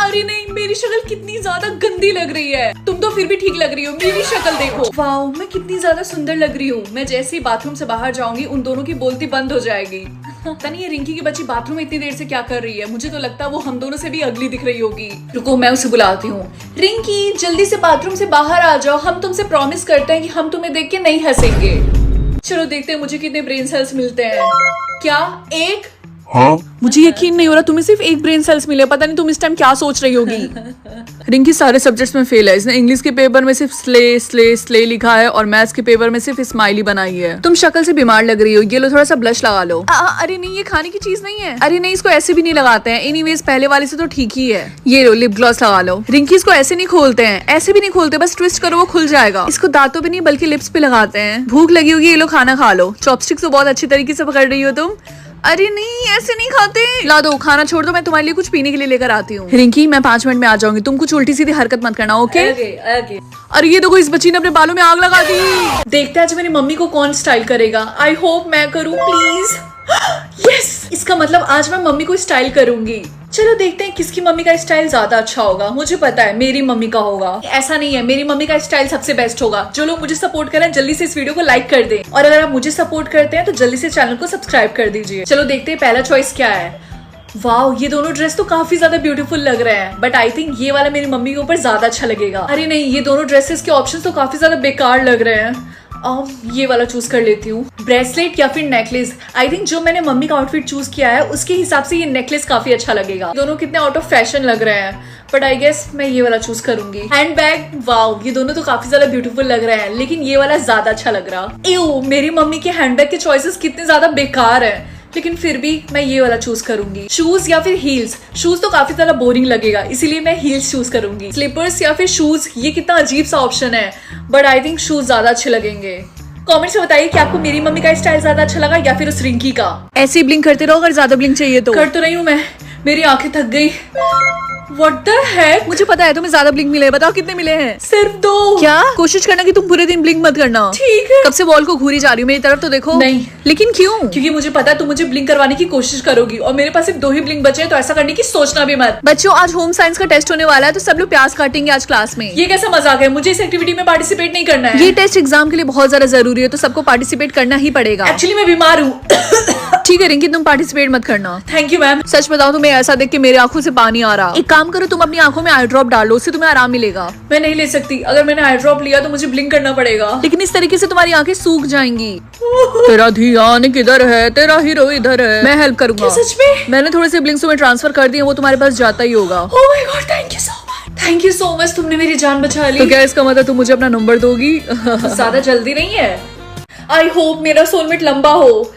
अरे नहीं, मेरी शक्ल कितनी ज्यादा गंदी लग रही है। तुम तो फिर भी ठीक लग रही हो। मेरी शक्ल देखो। वाओ, मैं कितनी ज्यादा सुंदर लग रही हूँ। मैं जैसे ही बाथरूम से बाहर जाऊंगी उन दोनों की बोलती बंद हो जाएगी। पता नहीं ये रिंकी की बच्ची बाथरूम में इतनी देर से क्या कर रही है। मुझे तो लगता है वो हम दोनों से भी अगली दिख रही होगी। रुको, मैं उसे बुलाती हूँ। रिंकी, जल्दी से बाथरूम से बाहर आ जाओ। हम तुमसे प्रॉमिस करते हैं कि हम तुम्हें देख के नहीं हंसेंगे। चलो देखते हैं मुझे कितने ब्रेन सेल्स मिलते हैं। क्या? एक? हाँ? मुझे यकीन नहीं हो रहा तुम्हें सिर्फ एक ब्रेन सेल्स मिले। पता नहीं तुम इस टाइम क्या सोच रही होगी। रिंकी सारे सब्जेक्ट्स में फेल है। इसने इंग्लिश के पेपर में सिर्फ स्ले स्ले स्ले लिखा है और मैथ्स के पेपर में सिर्फ स्माइली बनाई है। तुम शक्ल से बीमार लग रही हो। ये लो, थोड़ा सा ब्लश लगा लो। अरे नहीं, ये खाने की चीज नहीं है। अरे नहीं, इसको ऐसे भी नहीं लगाते हैं। एनीवेज पहले वाले से तो ठीक ही है। ये लो, लिप ग्लॉस लगा लो। रिंकी, इसको ऐसे नहीं खोलते हैं, ऐसे भी नहीं खोलते, बस ट्विस्ट करो वो खुल जाएगा। इसको दांतों पे नहीं बल्कि लिप्स पे लगाते हैं। भूख लगी होगी, ये लो खाना खा लो। चॉपस्टिक तो बहुत अच्छी तरीके से पकड़ रही हो तुम। अरे नहीं, ऐसे नहीं खाते। ला दो, खाना छोड़ दो, मैं तुम्हारे लिए कुछ पीने के लिए लेकर आती हूँ। रिंकी, मैं 5 मिनट में आ जाऊंगी। तुम कुछ उल्टी सीधी हरकत मत करना, ओके? अरे ये देखो, इस बच्ची ने अपने बालों में आग लगा दी। देखते हैं आज मेरी मम्मी को कौन स्टाइल करेगा। आई होप मैं करूँ, प्लीज। यस, इसका मतलब आज मैं मम्मी को स्टाइल करूंगी। चलो देखते हैं किसकी मम्मी का स्टाइल ज्यादा अच्छा होगा। मुझे पता है मेरी मम्मी का होगा। ऐसा नहीं है, मेरी मम्मी का स्टाइल सबसे बेस्ट होगा। जो लोग मुझे सपोर्ट करें जल्दी से इस वीडियो को लाइक कर दें, और अगर आप मुझे सपोर्ट करते हैं तो जल्दी से चैनल को सब्सक्राइब कर दीजिए। चलो देखते हैं पहला चॉइस क्या है। वाओ, ये दोनों ड्रेस तो काफी ज्यादा ब्यूटीफुल लग रहे हैं, बट आई थिंक ये वाला मेरी मम्मी के ऊपर ज्यादा अच्छा लगेगा। अरे नहीं, ये दोनों ड्रेसेस के ऑप्शंस तो काफी ज्यादा बेकार लग रहे हैं। ये वाला चूज कर लेती हूँ। ब्रेसलेट या फिर नेकलेस। आई थिंक जो मैंने मम्मी का आउटफिट चूज किया है उसके हिसाब से ये नेकलेस काफी अच्छा लगेगा। दोनों कितने आउट ऑफ फैशन लग रहे हैं, बट आई गेस मैं ये वाला चूज करूंगी। हैंडबैग, वाओ, ये दोनों तो काफी ज्यादा ब्यूटीफुल लग रहे हैं, लेकिन ये वाला ज्यादा अच्छा लग रहा। एओ, मेरी मम्मी के हैंडबैग के चॉइसेस कितने ज्यादा बेकार है, लेकिन फिर भी मैं ये वाला चूज करूंगी। शूज या फिर हील्स। शूज तो काफी ज्यादा बोरिंग लगेगा, इसीलिए मैं हील्स चूज करूंगी। स्लीपर्स या फिर शूज, ये कितना अजीब सा ऑप्शन है, बट आई थिंक शूज ज्यादा अच्छे लगेंगे। कमेंट्स में बताइए कि आपको मेरी मम्मी का स्टाइल ज्यादा अच्छा लगा या फिर उस रिंकी का। ऐसे ही ब्लिंक करते रहो अगर ज्यादा ब्लिंक चाहिए तो। कर तो रही हूँ मैं, मेरी आंखें थक गई। What the heck? मुझे पता है तुम्हें ज्यादा ब्लिंक मिले। बताओ कितने मिले हैं? सिर्फ 2। क्या? कोशिश करना कि तुम पूरे दिन ब्लिंक मत करना। ठीक है। कब से वॉल को घूरी जा रही हूँ, मेरी तरफ तो देखो। नहीं। लेकिन क्यों? क्योंकि मुझे पता है तुम मुझे ब्लिंक करवाने की कोशिश करोगी, और मेरे पास सिर्फ 2 ही ब्लिंक बचे हैं, तो ऐसा करने की सोचना भी मत। बच्चों, आज होम साइंस का टेस्ट होने वाला है, तो सब लोग प्याज काटेंगे आज क्लास में। ये कैसा मजाक है? मुझे इस एक्टिविटी में पार्टिसिपेट नहीं करना है। ये टेस्ट एग्जाम के लिए बहुत ज्यादा जरूरी है, तो सबको पार्टिसिपेट करना ही पड़ेगा। एक्चुअली मैं बीमार हूँ। ठीक है रिंकी, तुम पार्टिसिपेट मत करना। Thank you ma'am. सच बताओ तुम्हें ऐसा देख के मेरी आंखों से पानी आ रहा। एक काम करो, तुम अपनी आंखों में आई ड्रॉप डालो, उससे तुम्हें आराम मिलेगा। मैं नहीं ले सकती, अगर मैंने आई ड्रॉप लिया तो मुझे ब्लिंक करना पड़ेगा। लेकिन इस तरीके से तुम्हारी आंखें सूख जाएंगी। तेरा ध्यान किधर है, तेरा हीरो इधर है। मैं हेल्प करूंगा। सच में? मैंने थोड़े से ब्लिंक्स तुम्हें ट्रांसफर कर दिए, वो तुम्हारे पास जाता ही होगा। Oh my God, thank you so much. Thank you so much, तुमने मेरी जान बचा ली। तो क्या इसका मतलब तुम मुझे अपना नंबर दोगी? ज्यादा जल्दी नहीं है। आई होप मेरा सोलमेट लंबा हो।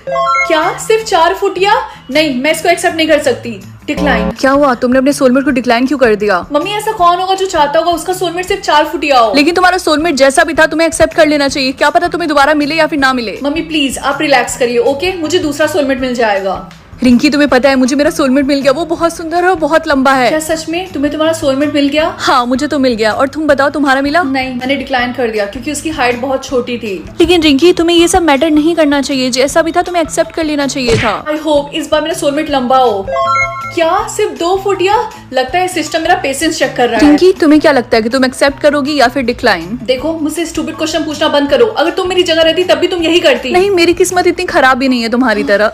क्या सिर्फ 4 फुट या? नहीं, मैं इसको एक्सेप्ट नहीं कर सकती। डिक्लाइन। क्या हुआ, तुमने अपने सोलमेट को डिक्लाइन क्यों कर दिया? मम्मी ऐसा कौन होगा जो चाहता होगा उसका सोलमेट सिर्फ 4 फुटिया हो? लेकिन तुम्हारा सोलमेट जैसा भी था तुम्हें एक्सेप्ट कर लेना चाहिए। क्या पता तुम्हें दोबारा मिले या फिर ना मिले। मम्मी प्लीज आप रिलैक्स करिए, ओके? मुझे दूसरा सोलमेट मिल जाएगा। रिंकी तुम्हें पता है मुझे मेरा सोलमेट मिल गया, वो बहुत सुंदर है और बहुत लंबा है। क्या सच में तुम्हें तुम्हारा सोलमेट मिल गया? हाँ मुझे तो मिल गया। और तुम बताओ तुम्हारा मिला? नहीं, मैंने डिक्लाइन कर दिया क्योंकि उसकी हाइट बहुत छोटी थी। लेकिन रिंकी तुम्हें ये सब मैटर नहीं करना चाहिए, जैसा भी था तुम्हें एक्सेप्ट कर लेना चाहिए था। आई होप इस बार मेरा सोलमेट लंबा हो। क्या सिर्फ 2 फुटिया? लगता है सिस्टम मेरा पेशेंस चेक कर रहा है। रिंकी तुम्हें क्या लगता है कि तुम एक्सेप्ट करोगी या फिर डिक्लाइन? देखो मुझसे स्टूपिड क्वेश्चन पूछना बंद करो। अगर तुम मेरी जगह रहती तब भी तुम यही करती। नहीं, मेरी किस्मत इतनी खराब भी नहीं है तुम्हारी तरह।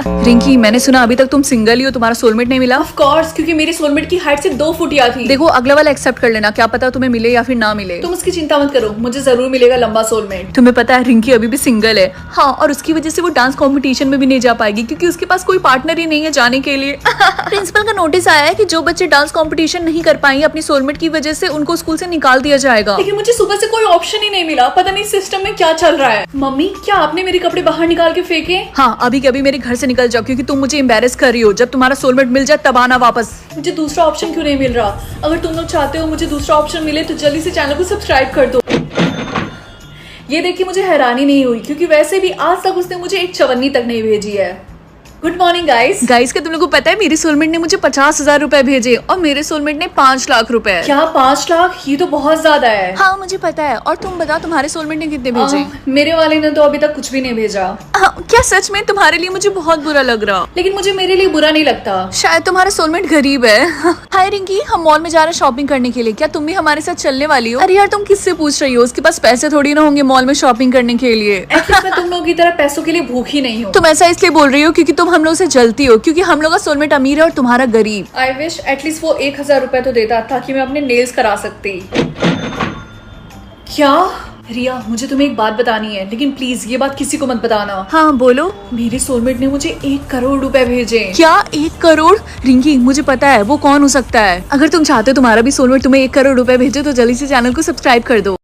रिंकी मैंने सुना अभी तक तुम सिंगल ही हो, तुम्हारा सोलमेट नहीं मिला? ऑफ कोर्स, क्योंकि मेरे सोलमेट की हाइट सिर्फ 2 फुटिया थी। देखो अगला वाला एक्सेप्ट कर लेना, क्या पता तुम्हें मिले या फिर ना मिले। तुम उसकी चिंता मत करो, मुझे जरूर मिलेगा लंबा सोलमेट। तुम्हें पता है रिंकी अभी भी सिंगल है। हाँ, और उसकी वजह से वो डांस कंपटीशन में भी नहीं जा पाएगी क्योंकि उसके पास कोई पार्टनर ही नहीं है जाने के लिए। प्रिंसिपल का नोटिस आया है कि जो बच्चे डांस कंपटीशन नहीं कर पाएंगे अपनी सोलमेट की वजह से उनको स्कूल से निकाल दिया जाएगा। लेकिन मुझे सुबह से कोई ऑप्शन ही नहीं मिला, पता नहीं सिस्टम में क्या चल रहा है। मम्मी क्या आपने मेरे कपड़े बाहर निकाल के फेंके? हाँ, अभी के अभी मेरे घर से निकल जाओ क्योंकि तुम मुझे एम्बेरस कर रही हो। जब तुम्हारा सोलमेट मिल जाए तब आना वापस। मुझे दूसरा ऑप्शन क्यों नहीं मिल रहा? अगर तुम लोग चाहते हो मुझे दूसरा ऑप्शन मिले तो जल्दी से चैनल को सब्सक्राइब कर दो। ये देख के मुझे हैरानी नहीं हुई क्योंकि वैसे भी आज तक उसने मुझे एक चवन्नी तक नहीं भेजी है। Good morning guys. गाइस क्या तुम लोगों को पता है मेरी सोलमेट ने मुझे 50,000 रुपए भेजे और मेरे सोलमेट ने 5 लाख रुपए। क्या 5 लाख? ये तो बहुत ज्यादा है। हाँ मुझे पता है। और तुम बताओ तुम्हारे सोलमेट ने कितने भेजे? मेरे वाले ने तो अभी तक कुछ भी नहीं भेजा। क्या सच में? तुम्हारे लिए मुझे बहुत बुरा लग रहा। लेकिन मुझे मेरे लिए बुरा नहीं लगता। शायद तुम्हारा सोलमेट गरीब है। हाय रिंकी, हम मॉल में जा रहे हैं शॉपिंग करने के लिए, क्या तुम भी हमारे साथ चलने वाली हो? अरे यार तुम किससे पूछ रही हो, उसके पास पैसे थोड़ी ना होंगे मॉल में शॉपिंग करने के लिए। एटलीस्ट मैं तुम लोगों की तरह पैसों के लिए भूखी नहीं हूँ। तुम ऐसा इसलिए बोल रही हो क्योंकि तुम हम लोग से जलती हो, क्योंकि हम लोग का सोलमेट अमीर है और तुम्हारा गरीब। आई विश एटलीस्ट वो 1000 रुपए तो देता ताकि मैं अपने नेल्स करा सकती। क्या रिया, मुझे तुम्हें एक बात बतानी है, लेकिन प्लीज ये बात किसी को मत बताना। हाँ बोलो। मेरे सोलमेट ने मुझे 1 करोड़ रुपए भेजे। क्या 1 करोड़? रिंकी मुझे पता है वो कौन हो सकता है। अगर तुम चाहते हो तुम्हारा भी सोलमेट तुम्हें 1 करोड़ रुपए भेजे तो जल्दी से चैनल को सब्सक्राइब कर दो।